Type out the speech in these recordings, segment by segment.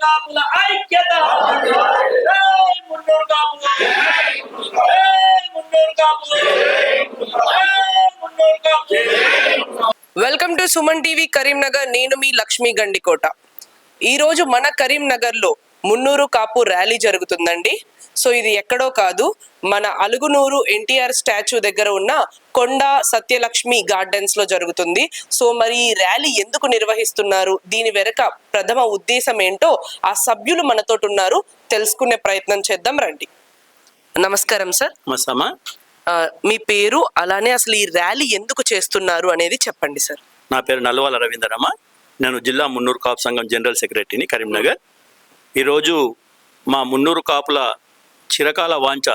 కాపుల ఐక్యత మున్నూరు కాపులు మున్నూరు కాపులు మున్నూరు కాపులు. Welcome to Suman TV Karimnagar. నేను మీ లక్ష్మీ గండికోట. ఈ రోజు మన కరీంనగర్ లో మున్నూరు కాపు ర్యాలీ జరుగుతుందండి. సో ఇది ఎక్కడో కాదు, మన అలుగునూరు ఎన్టీఆర్ స్టాచ్యూ దగ్గర ఉన్న కొండ సత్యలక్ష్మి గార్డెన్స్ లో జరుగుతుంది. సో మరి ఈ ర్యాలీ ఎందుకు నిర్వహిస్తున్నారు, దీని వెనుక ప్రథమ ఉద్దేశం ఏంటో ఆ సభ్యులు మనతో ఉన్నారు, తెలుసుకునే ప్రయత్నం చేద్దాం రండి. నమస్కారం సార్. మీ పేరు, అలానే అసలు ఈ ర్యాలీ ఎందుకు చేస్తున్నారు అనేది చెప్పండి సార్. నా పేరు నల్వాల రవీందరమ్మ. నేను జిల్లా మున్నూరు కాపు సంఘం జనరల్ సెక్రటరీని కరీంనగర్. ఈరోజు మా మున్నూరు కాపుల చిరకాల వాంఛ,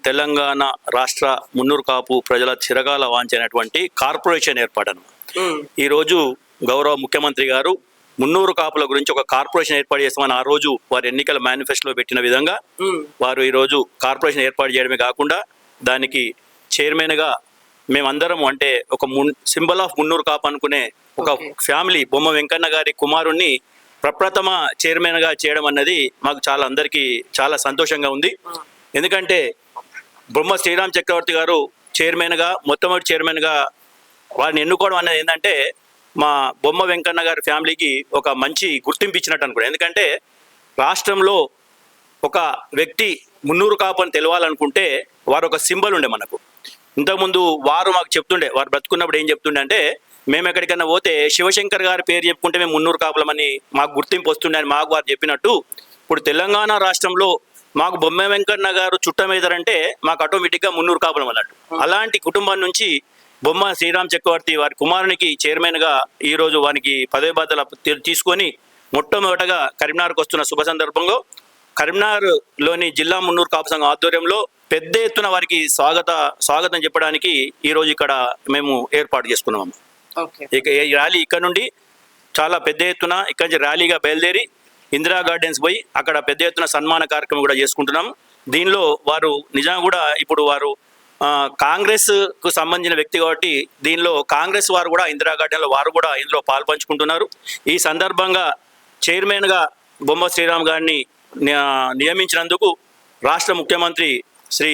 తెలంగాణ రాష్ట్ర మున్నూరు కాపు ప్రజల చిరకాల వాంఛ అయినటువంటి కార్పొరేషన్ ఏర్పాటను ఈరోజు గౌరవ ముఖ్యమంత్రి గారు మున్నూరు కాపుల గురించి ఒక కార్పొరేషన్ ఏర్పాటు చేస్తామని ఆ రోజు వారి ఎన్నికల మేనిఫెస్టోలో పెట్టిన విధంగా వారు ఈరోజు కార్పొరేషన్ ఏర్పాటు చేయడమే కాకుండా దానికి చైర్మన్గా మేమందరం, అంటే ఒక సింబల్ ఆఫ్ మున్నూరు కాపు అనుకునే ఒక ఫ్యామిలీ బొమ్మ వెంకన్న గారి కుమారుణ్ణి ప్రప్రథమ చైర్మన్గా చేయడం అన్నది మాకు అందరికీ చాలా సంతోషంగా ఉంది. ఎందుకంటే బొమ్మ శ్రీరామ్ చక్రవర్తి గారు చైర్మన్గా, మొట్టమొదటి చైర్మన్గా వారిని ఎన్నుకోవడం అనేది ఏంటంటే మా బొమ్మ వెంకన్న గారి ఫ్యామిలీకి ఒక మంచి గుర్తింపు ఇచ్చినట్టు అనుకోండి. ఎందుకంటే రాష్ట్రంలో ఒక వ్యక్తి మున్నూరు కాపు అని తెలవాలనుకుంటే వారు ఒక సింబల్ ఉండే. మనకు ఇంతకుముందు వారు మాకు చెప్తుండే, వారు బ్రతుకున్నప్పుడు ఏం చెప్తుండే అంటే, మేము ఎక్కడికైనా పోతే శివశంకర్ గారి పేరు చెప్పుకుంటే మేము మున్నూరు కాపులమని మాకు గుర్తింపు వస్తుండే అని మాకు వారు చెప్పినట్టు, ఇప్పుడు తెలంగాణ రాష్ట్రంలో మాకు బొమ్మ వెంకన్న గారు చుట్టమేదారంటే మాకు ఆటోమేటిక్గా మున్నూరు కాపులం అన్నట్టు. అలాంటి కుటుంబం నుంచి బొమ్మ శ్రీరామ్ చక్రవర్తి వారి కుమారునికి చైర్మన్గా ఈరోజు వారికి పదవి బాధ్యతలు తీసుకొని మొట్టమొదటగా కరీంనగర్కి వస్తున్న శుభ సందర్భంలో కరీంనగర్లోని జిల్లా మున్నూరు కాపు సంఘం ఆధ్వర్యంలో పెద్ద ఎత్తున వారికి స్వాగతం చెప్పడానికి ఈరోజు ఇక్కడ మేము ఏర్పాటు చేసుకున్నాము. ఇక ఈ ర్యాలీ ఇక్కడ నుండి చాలా పెద్ద ఎత్తున ఇక్కడ నుంచి ర్యాలీగా బయలుదేరి ఇందిరా గార్డెన్స్ పోయి అక్కడ పెద్ద ఎత్తున సన్మాన కార్యక్రమం కూడా చేసుకుంటున్నాం. దీనిలో వారు నిజంగా కూడా ఇప్పుడు వారు కాంగ్రెస్కు సంబంధించిన వ్యక్తి కాబట్టి దీనిలో కాంగ్రెస్ వారు కూడా ఇందిరా గార్డెన్లో వారు కూడా ఇందులో పాల్పంచుకుంటున్నారు. ఈ సందర్భంగా చైర్మన్గా బొమ్మ శ్రీరామ్ గారిని నియమించినందుకు రాష్ట్ర ముఖ్యమంత్రి శ్రీ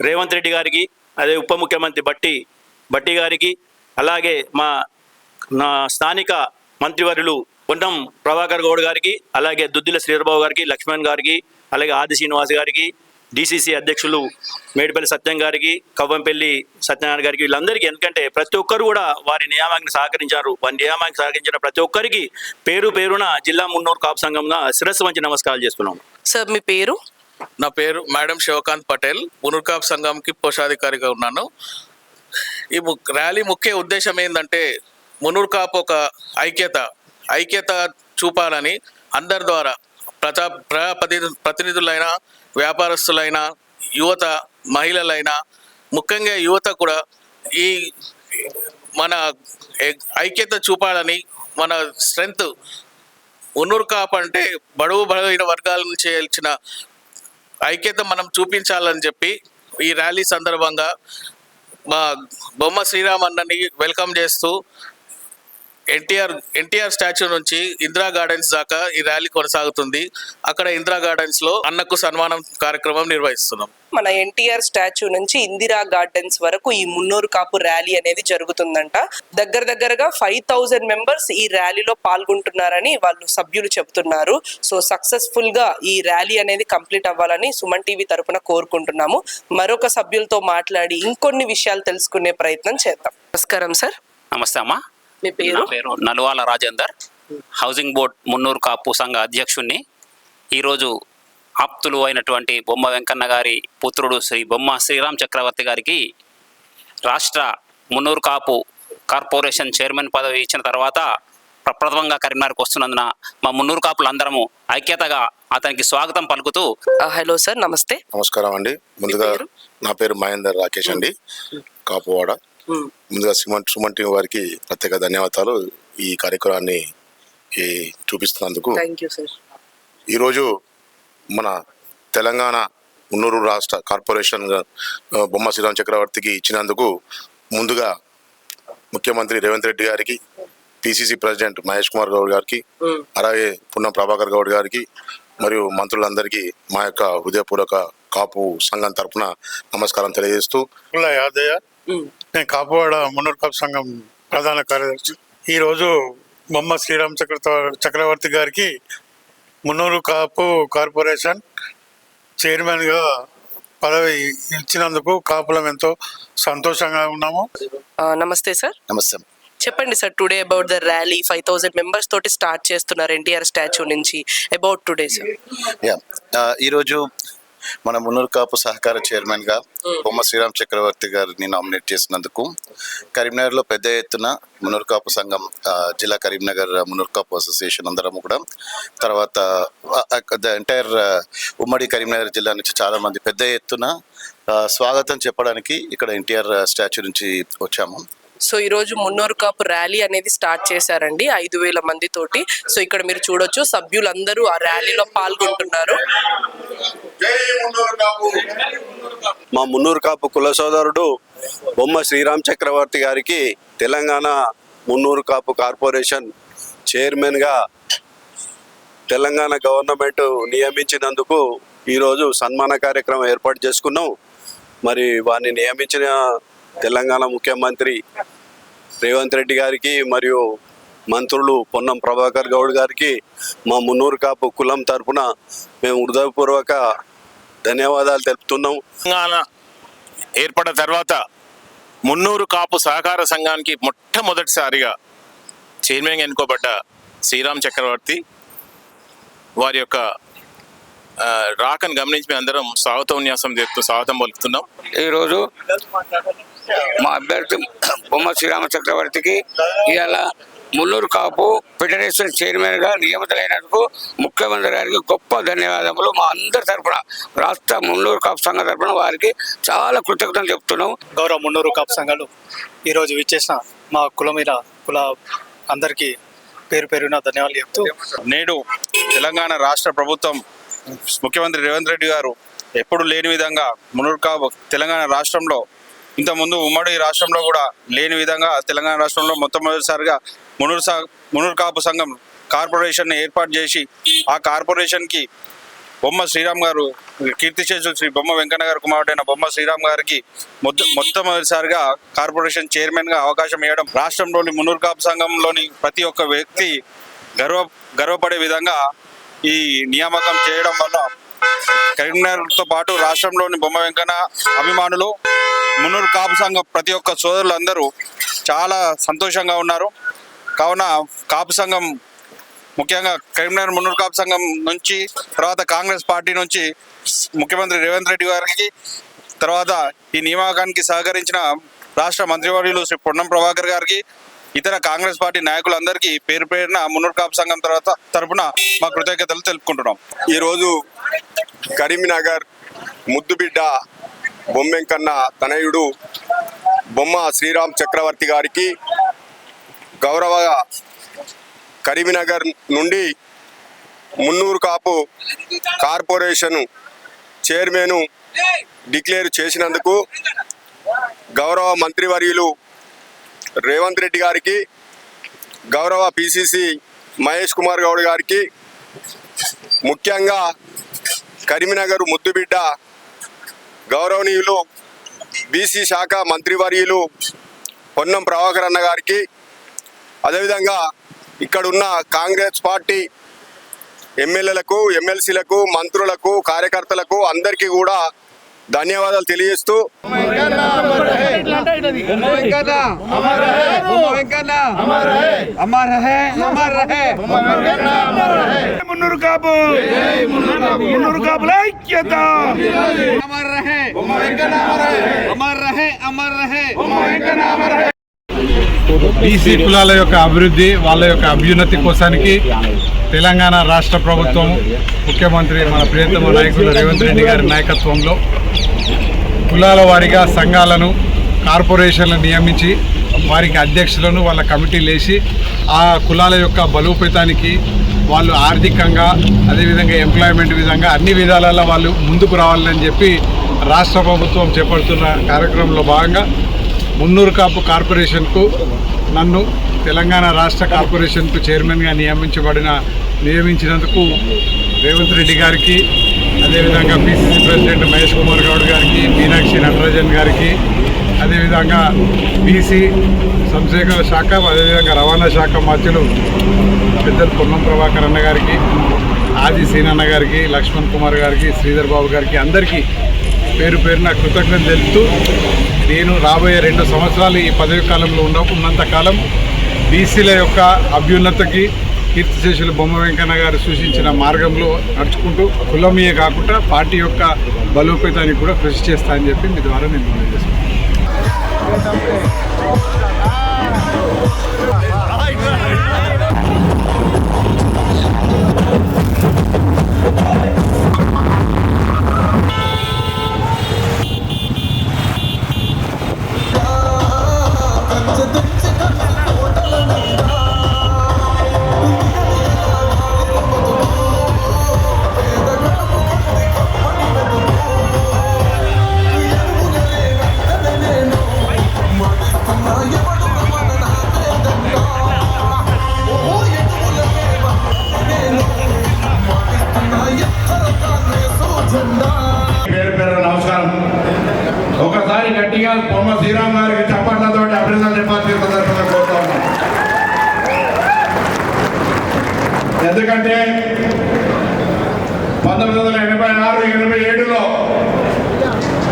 రేవంత్ రెడ్డి గారికి, అదే ఉప ముఖ్యమంత్రి బట్టి గారికి, అలాగే నా స్థానిక మంత్రివర్యులు పొన్నం ప్రభాకర్ గౌడ్ గారికి, అలాగే దుద్దిల శ్రీధరబాబు గారికి, లక్ష్మణ్ గారికి, అలాగే ఆది శ్రీనివాస్ గారికి, డిసిసి అధ్యక్షులు మేడిపల్లి సత్యం గారికి, కవ్వంపల్లి సత్యనారాయణ గారికి, వీళ్ళందరికీ, ఎందుకంటే ప్రతి ఒక్కరు కూడా వారి నియామానికి సహకరించారు. వారి నియామానికి సహకరించిన ప్రతి ఒక్కరికి పేరున జిల్లా మున్నూరు కాపు సంఘంగా శిరస్సు వంచి నమస్కారాలు చేస్తున్నాం. సార్ మీ పేరు? నా పేరు మేడం శివకాంత్ పటేల్, మున్నూరు కాపు సంఘంకి కోశాధికారిగా ఉన్నాను. ఈ ర్యాలీ ముఖ్య ఉద్దేశం ఏంటంటే మున్నూరు కాపు ఒక ఐక్యత చూపాలని అందరి ద్వారా ప్రతినిధులైన, వ్యాపారస్తులైన, యువత, మహిళలైనా, ముఖ్యంగా యువత కూడా ఈ మన ఐక్యత చూపాలని, మన స్ట్రెంగ్త్ మున్నూరు కాపు అంటే బలహీన వర్గాల నుంచి వచ్చిన ఐక్యత మనం చూపించాలని చెప్పి ఈ ర్యాలీ సందర్భంగా మా బొమ్మ శ్రీరామ్ అన్నని వెల్కమ్ చేస్తూ ఎన్టీఆర్ స్టాచ్యూ నుంచి ఇందిరా గార్డెన్స్ దాకా ఈ ర్యాలీ కొనసాగుతుంది. అక్కడ ఇందిరా గార్డెన్స్ లో అన్నకు సన్మానం కార్యక్రమం నిర్వహిస్తున్నాం. మన ఎన్టీఆర్ స్టాచ్యూ నుంచి ఇందిరా గార్డెన్స్ వరకు ఈ మున్నూరు కాపు ర్యాలీ అనేది జరుగుతుందంట. దగ్గరగా 5000 మెంబర్స్ ఈ ర్యాలీలో పాల్గొంటున్నారని వాళ్ళు సభ్యులు చెబుతున్నారు. సో సక్సెస్ఫుల్ గా ఈ ర్యాలీ అనేది కంప్లీట్ అవ్వాలని సుమన్ టీవీ తరపున కోరుకుంటున్నాము. మరొక సభ్యులతో మాట్లాడి ఇంకొన్ని విషయాలు తెలుసుకునే ప్రయత్నం చేద్దాం. నమస్కారం సార్. నమస్తే అమ్మా. మీ పేరు? నా పేరు నల్వాల రాజేందర్, హౌసింగ్ బోర్డ్ మున్నూరు కాపు సంఘ అధ్యక్షుడిని. ఈరోజు ఆప్తులు అయినటువంటి బొమ్మ వెంకన్న గారి పుత్రుడు శ్రీ బొమ్మ శ్రీరామ్ చక్రవర్తి గారికి రాష్ట్ర మున్నూరు కాపు కార్పొరేషన్ చైర్మన్ పదవి ఇచ్చిన తర్వాత ప్రప్రథమంగా కరీంనగర్కి వస్తున్నందున మా మున్నూరు కాపులు అందరము ఐక్యతగా అతనికి స్వాగతం పలుకుతూ. హలో సార్, నమస్తే. నమస్కారం అండి. ముందుగా నా పేరు మహేందర్ రాకేష్ అండి, కాపువాడ. ముందుగా సుమన్ టీవీ వారికి ప్రత్యేక ధన్యవాదాలు ఈ కార్యక్రమాన్ని చూపిస్తున్నందుకు. ఈరోజు మన తెలంగాణ మున్నూరు రాష్ట్ర కార్పొరేషన్ బొమ్మ శ్రీరామ్ చక్రవర్తికి ఇచ్చినందుకు ముందుగా ముఖ్యమంత్రి రేవంత్ రెడ్డి గారికి, పిసిసి ప్రెసిడెంట్ మహేష్ కుమార్ గౌడ్ గారికి, అలాగే పున్నం ప్రభాకర్ గౌడ్ గారికి మరియు మంత్రులందరికీ మా యొక్క హృదయపూర్వక కాపు సంఘం తరపున నమస్కారం తెలియజేస్తూ, యాదయ్య, నేను కాపువాడ మున్నూరు కాపు సంఘం ప్రధాన కార్యదర్శి. ఈరోజు బొమ్మ శ్రీరామ్ చక్రవర్తి గారికి మున్నూరు కాపు కార్పొరేషన్ చైర్మన్గా పదవి ఇచ్చినందుకు కాపులం ఎంతో సంతోషంగా ఉన్నాము. నమస్తే సార్. నమస్తే. చెప్పండి sir, today about the rally 5000 members తోటి స్టార్ట్ చేస్తున్నారు ఎన్టీఆర్ స్టాచ్యూ నుంచి. About today sir. ఈరోజు మన మున్నూరు కాపు సహకార చైర్మన్గా బొమ్మ శ్రీరామ్ చక్రవర్తి గారిని నామినేట్ చేసినందుకు కరీంనగర్లో పెద్ద ఎత్తున మున్నూరు కాపు సంఘం, జిల్లా కరీంనగర్ మున్నూరు కాపు అసోసియేషన్ అందరము కూడా, తర్వాత ద ఎంటైర్ ఉమ్మడి కరీంనగర్ జిల్లా నుంచి చాలామంది పెద్ద ఎత్తున స్వాగతం చెప్పడానికి ఇక్కడ ఎన్టీఆర్ స్టాచ్యూ నుంచి వచ్చాము. సో ఈరోజు మున్నూరు కాపు ర్యాలీ అనేది స్టార్ట్ చేశారండి 5000 మంది తోటి. సో ఇక్కడ మీరు చూడొచ్చు, సభ్యులందరూ ఆ ర్యాలీలో పాల్గొంటున్నారు. మా మున్నూరు కాపు కుల సోదరుడు బొమ్మ శ్రీరామ్ చక్రవర్తి గారికి తెలంగాణ మున్నూరు కాపు కార్పొరేషన్ చైర్మన్గా తెలంగాణ గవర్నమెంట్ నియమించినందుకు ఈరోజు సన్మాన కార్యక్రమం ఏర్పాటు చేసుకున్నాం. మరి వారిని నియమించిన తెలంగాణ ముఖ్యమంత్రి రేవంత్ రెడ్డి గారికి మరియు మంత్రులు పొన్నం ప్రభాకర్ గౌడ్ గారికి మా మున్నూరు కాపు కులం తరపున మేము హృదయపూర్వక ధన్యవాదాలు తెలుపుతున్నాం. తెలంగాణ ఏర్పడిన తర్వాత మున్నూరు కాపు సహకార సంఘానికి మొట్టమొదటిసారిగా చైర్మన్గా ఎన్నుకోబడ్డ శ్రీరామ్ చక్రవర్తి వారి యొక్క రాకను గమనించి మేము అందరం స్వాగతం పలుకుతున్నాం. ఈరోజు మా అభ్యర్థి బొమ్మ శ్రీరామ చక్రవర్తికి ఇవాళ మున్నూరు కాపు ఫెడరేషన్ చైర్మన్గా నియమితులైనందుకు ముఖ్యమంత్రి గారికి గొప్ప ధన్యవాదములు. మా అందరి తరఫున, రాష్ట్ర మున్నూరు కాపు సంఘం తరఫున వారికి చాలా కృతజ్ఞతలు చెప్తున్నాం. గౌరవ మున్నూరు కాపు సంఘాలు ఈరోజు విచ్చేసిన మా కుల అందరికీ పేరు పేరున ధన్యవాదాలు చెప్తూ, నేడు తెలంగాణ రాష్ట్ర ప్రభుత్వం ముఖ్యమంత్రి రేవంత్ రెడ్డి గారు ఎప్పుడు లేని విధంగా మున్నూరు కాపు తెలంగాణ రాష్ట్రంలో, ఇంతకుముందు ఉమ్మడి రాష్ట్రంలో కూడా లేని విధంగా తెలంగాణ రాష్ట్రంలో మొట్టమొదటిసారిగా మున్నూరు కాపు సంఘం కార్పొరేషన్ ఏర్పాటు చేసి, ఆ కార్పొరేషన్కి బొమ్మ శ్రీరామ్ గారు, కీర్తిశేషులు శ్రీ బొమ్మ వెంకన్న గారు కుమారుడైన బొమ్మ శ్రీరామ్ గారికి మొట్టమొదటిసారిగా కార్పొరేషన్ చైర్మన్గా అవకాశం ఇవ్వడం రాష్ట్రంలోని మున్నూరు కాపు సంఘంలోని ప్రతి ఒక్క వ్యక్తి గర్వపడే విధంగా ఈ నియామకం చేయడం వల్ల కరీంనగర్తో పాటు రాష్ట్రంలోని బొమ్మ వెంకన్న అభిమానులు, మున్నూరు కాపు సంఘం ప్రతి ఒక్క సోదరులందరూ చాలా సంతోషంగా ఉన్నారు. కావున కాపు సంఘం, ముఖ్యంగా కరీంనగర్ మున్నూరు కాపు సంఘం నుంచి, తర్వాత కాంగ్రెస్ పార్టీ నుంచి ముఖ్యమంత్రి రేవంత్ రెడ్డి గారికి, తర్వాత ఈ నియామకానికి సహకరించిన రాష్ట్ర మంత్రివర్యులు శ్రీ పొన్నం ప్రభాకర్ గారికి, ఇతర కాంగ్రెస్ పార్టీ నాయకులందరికీ పేరు పేరున మున్నూరు కాపు సంఘం తరపున మా కృతజ్ఞతలు తెలుపుకుంటున్నాం. ఈరోజు కరీంనగర్ ముద్దుబిడ్డ బొమ్మెంకన్న తనయుడు బొమ్మ శ్రీరామ్ చక్రవర్తి గారికి గౌరవ కరీంనగర్ నుండి Munnuru Kapu corporation chairman declare చేసినందుకు గౌరవ మంత్రివర్యులు రేవంత్ రెడ్డి గారికి, గౌరవ పిసిసి మహేష్ కుమార్ గౌడ్ గారికి, ముఖ్యంగా కరీంనగర్ ముద్దుబిడ్డ గౌరవనీయులు బీసీ శాఖ మంత్రివర్యులు పొన్నం ప్రభాకర్ అన్న గారికి, అదేవిధంగా ఇక్కడున్న కాంగ్రెస్ పార్టీ ఎమ్మెల్యేలకు, ఎమ్మెల్సీలకు, మంత్రులకు, కార్యకర్తలకు అందరికీ కూడా ధన్యవాదాలు తెలియజేస్తూ, మున్నూరు కాపు మున్నూరు కాపుల ఐక్యత, అమర్ రహే అమర్ రహే అమర్ రహే. బీసీ కులాల యొక్క అభివృద్ధి, వాళ్ళ యొక్క అభ్యున్నతి కోసానికి తెలంగాణ రాష్ట్ర ప్రభుత్వం, ముఖ్యమంత్రి మన ప్రియతమ నాయకులు రేవంత్ రెడ్డి గారి నాయకత్వంలో కులాల వారీగా సంఘాలను, కార్పొరేషన్లను నియమించి వారికి అధ్యక్షులను, వాళ్ళ కమిటీలు వేసి ఆ కులాల యొక్క బలోపేతానికి వాళ్ళు ఆర్థికంగా, అదేవిధంగా ఎంప్లాయ్మెంట్ విధంగా అన్ని విధాలలో వాళ్ళు ముందుకు రావాలని చెప్పి రాష్ట్ర ప్రభుత్వం చేపడుతున్న కార్యక్రమంలో భాగంగా మున్నూరు కాపు కార్పొరేషన్కు నన్ను తెలంగాణ రాష్ట్ర కార్పొరేషన్కు చైర్మన్గా నియమించినందుకు రేవంత్ రెడ్డి గారికి, అదేవిధంగా పిసిసి ప్రెసిడెంట్ మహేష్ కుమార్ గౌడ్ గారికి, మీనాక్షి నటరాజన్ గారికి, అదేవిధంగా బీసీ సంక్షేమ శాఖ, అదేవిధంగా రవాణా శాఖ మంత్రులు పెద్దలు పొన్నం ప్రభాకర్ అన్న గారికి, ఆది సీనన్న గారికి, లక్ష్మణ్ కుమార్ గారికి, శ్రీధర్ బాబు గారికి అందరికీ పేరు పేరున కృతజ్ఞతలు తెలుపుతూ, నేను రాబోయే 2 సంవత్సరాలు ఈ పదవి కాలంలో ఉన్నంతకాలం బీసీల యొక్క అభ్యున్నతికి కీర్తిశేషులు బొమ్మ వెంకన్న గారు సూచించిన మార్గంలో నడుచుకుంటూ కులమీయ కాకుండా పార్టీ యొక్క బలోపేతానికి కూడా కృషి చేస్తా అని చెప్పి మీ ద్వారా నేను మనం చేసుకుంటాను. నమస్కారం. ఒకసారి గట్టిగా బొమ్మ శ్రీరామ్ గారికి చప్పట్లతో అభినందనలు చెప్పాల్సిన సందర్భంగా కోరుతా ఉన్నాం. ఎందుకంటే 1986-87లో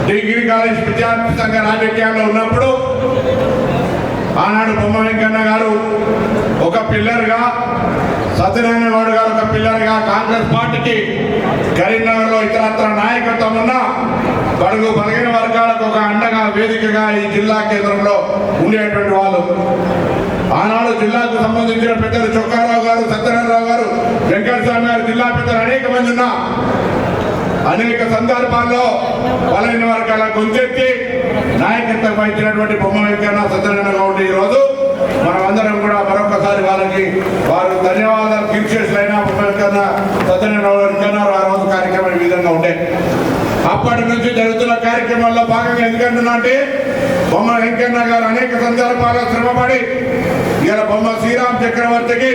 డిగ్రీ కాలేజ్ విద్యార్థి సంఘ రాజకీయాల్లో ఉన్నప్పుడు ఆనాడు బొమ్మ వెంకన్న గారు ఒక పిల్లర్గా, సత్యనారాయణ గౌడ్ గారు ఒక పిల్లర్గా కాంగ్రెస్ పార్టీకి కరీంనగర్లో ఇతరత్ర నాయకత్వం ఉన్న బడుగు బలహీన వర్గాలకు ఒక అండగా, వేదికగా ఈ జిల్లా కేంద్రంలో ఉండేటువంటి వాళ్ళు. ఆనాడు జిల్లాకు సంబంధించిన పెద్దలు చొక్కారావు గారు, సత్యనారాయణరావు గారు, వెంకటస్వామి గారు, జిల్లా పెద్దలు అనేక మంది ఉన్నా అనేక సందర్భాల్లో బలహీన వర్గాల గొంతెత్తి నాయకత్వం వహించినటువంటి బొమ్మ వెంకన్న, సత్యనారాయణ గౌడ్ ఈరోజు మనమందరం కూడా మరొకసారి వారు ధన్యవాదాలు కీర్తిశేషులైన బొమ్మ వెంకన్న, సత్యనారాయణ గౌడ్ ఆ రోజు కార్యక్రమం ఈ విధంగా ఉండే. అప్పటి నుంచి జరుగుతున్న కార్యక్రమాల్లో భాగంగా ఎందుకంటున్నా అంటే బొమ్మ వెంకన్న గారు అనేక సందర్భాల్లో శ్రమపడి ఇలా బొమ్మ శ్రీరామ్ చక్రవర్తికి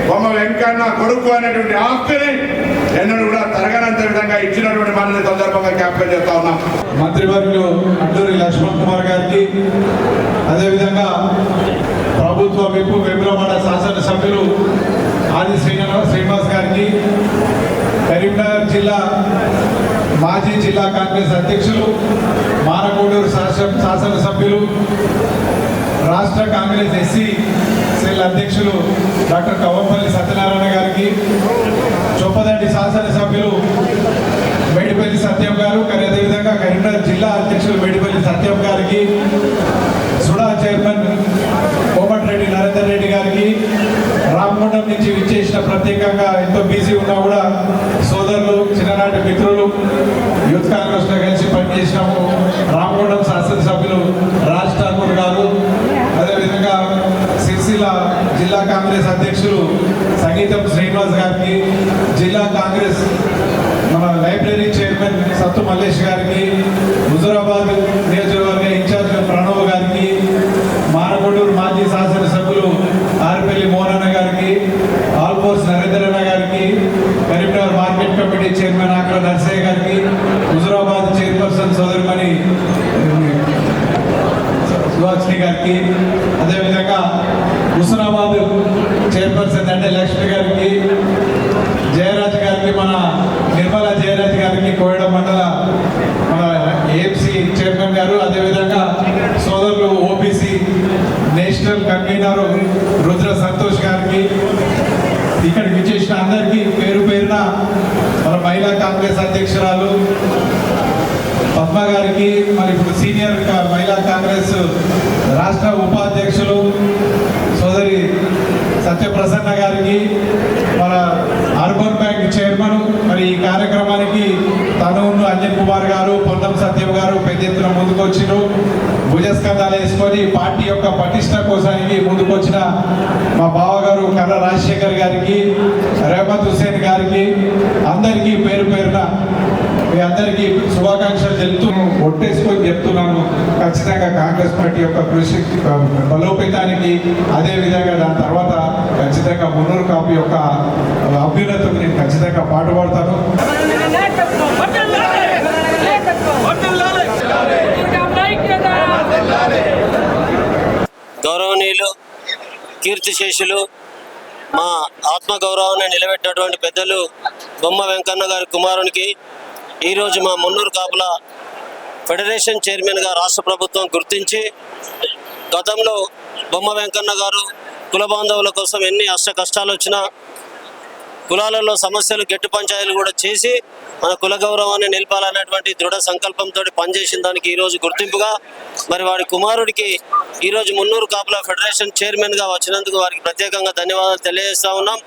బొమ్మ వెంకన్న కొడుకు అనేటువంటి ఆస్తిని ఎన్నడూ కూడా తరగనంత విధంగా ఇచ్చినటువంటి మన సందర్భంగా జ్ఞాపకం చేస్తా ఉన్నాం. మంత్రివర్యులు అడ్డూరి లక్ష్మణ్ కుమార్ గారికి, అదేవిధంగా ప్రభుత్వ విప్పు వేములవాడ శాసనసభ్యులు ఆది శ్రీనివాస్ గారికి, కరీంనగర్ జిల్లా మాజీ జిల్లా కాంగ్రెస్ అధ్యక్షులు, మానకొండూరు శాసనసభ్యులు, రాష్ట్ర కాంగ్రెస్ ఎస్సీ సెల్ అధ్యక్షులు డాక్టర్ కవ్వంపల్లి సత్యనారాయణ గారికి, చొప్పదండి శాసనసభ్యులు మేడిపల్లి సత్యం గారు, అదేవిధంగా కరీంనగర్ జిల్లా అధ్యక్షులు మేడిపల్లి సత్యం గారికి, సుడా చైర్మన్ కోమటిరెడ్డి నరేందర్ రెడ్డి గారికి, రామగుండం నుంచి విచ్చేసిన ప్రత్యేకంగా ఎంతో బిజీ ఉన్నా కూడా సోదరులు, చిన్ననాటి మిత్రులు, యూత్ కాంగ్రెస్ లో కలిసి పనిచేసినాము రామగుండం శాసనసభ్యులు రాజ్ ఠాకూర్ గారు, అదేవిధంగా సిరిసిల్ల జిల్లా కాంగ్రెస్ అధ్యక్షులు సంగీతం శ్రీనివాస్ గారికి, జిల్లా కాంగ్రెస్ మన లైబ్రరీ చైర్మన్ సత్తు మల్లేష్ గారికి, హుజూరాబాద్ నియోజకవర్గ ఇన్ఛార్జ్ ప్రణవ్ గారికి, మానకొండూరు మాజీ శాసనసభ్యులు ఆర్పల్లి మోహనన్న గారికి, ఆల్ఫోర్స్ నరేంద్రన్న గారికి, Karimnagar market committee chairman Akala Narsaiah గారికి, హుజూరాబాద్ చైర్పర్సన్ సోదరిమణి సుహాసిని గారికి, అదేవిధంగా హుస్నాబాద్ చైర్పర్సన్ అంటే లక్ష్మి గారికి, జయరాజ్ గారికి, మన నిర్మలా జయరాజ్ గారికి, కోయడ మండల మన ఏఎంసీ చైర్మన్ గారు, అదేవిధంగా సోదరులు OBC national convener Rudra Santosh గారికి, ఇక్కడికి విచ్చేసిన అందరికీ పేరు పేరున మన మహిళా కాంగ్రెస్ అధ్యక్షురాలు పద్మ గారికి, మరి ఇప్పుడు సీనియర్ మహిళా కాంగ్రెస్ రాష్ట్ర ఉపాధ్యక్షులు సోదరి సత్యప్రసన్న గారికి, మన అర్బన్ బ్యాంక్ చైర్మన్, మరి ఈ కార్యక్రమానికి తనూరు అంజన్ కుమార్ గారు, పొన్నం సత్యం గారు పెద్ద ఎత్తున ముందుకొచ్చిను. భుజస్కంధాలు వేసుకొని పార్టీ యొక్క పటిష్ట కోసానికి ముందుకొచ్చిన మా బావగారు కర్ర రాజశేఖర్ గారికి, రేవంత్ హుసేన్ గారికి అందరికీ పేరు పేరున మీ అందరికీ శుభాకాంక్షలు తెలుపుతూ ఒట్టేసుకొని చెప్తున్నాను. ఖచ్చితంగా కాంగ్రెస్ పార్టీ యొక్క కృషి బలోపేతానికి, అదేవిధంగా దాని తర్వాత ఖచ్చితంగా మున్నూరు కాపు యొక్క అభ్యున్నతకు నేను ఖచ్చితంగా పాటుపడతాను. గౌరవనీయులు, కీర్తిశేషులు, మా ఆత్మగౌరవాన్ని నిలబెట్టినటువంటి పెద్దలు బొమ్మ వెంకన్న గారి కుమారునికి ఈరోజు మా మున్నూరు కాపుల ఫెడరేషన్ చైర్మన్గా రాష్ట్ర ప్రభుత్వం గుర్తించి, గతంలో బొమ్మ వెంకన్న గారు కుల బాంధవుల కోసం ఎన్ని అష్ట కష్టాలు వచ్చినా, కులాలలో సమస్యలు గట్టి పంచాయతీలు కూడా చేసి మన కుల గౌరవాన్ని నిలపాలనేటువంటి దృఢ సంకల్పంతో పనిచేసిన దానికి ఈరోజు గుర్తింపుగా మరి వారి కుమారుడికి ఈరోజు మున్నూరు కాపుల ఫెడరేషన్ చైర్మన్గా వచ్చినందుకు వారికి ప్రత్యేకంగా ధన్యవాదాలు తెలియజేస్తా ఉన్నాం.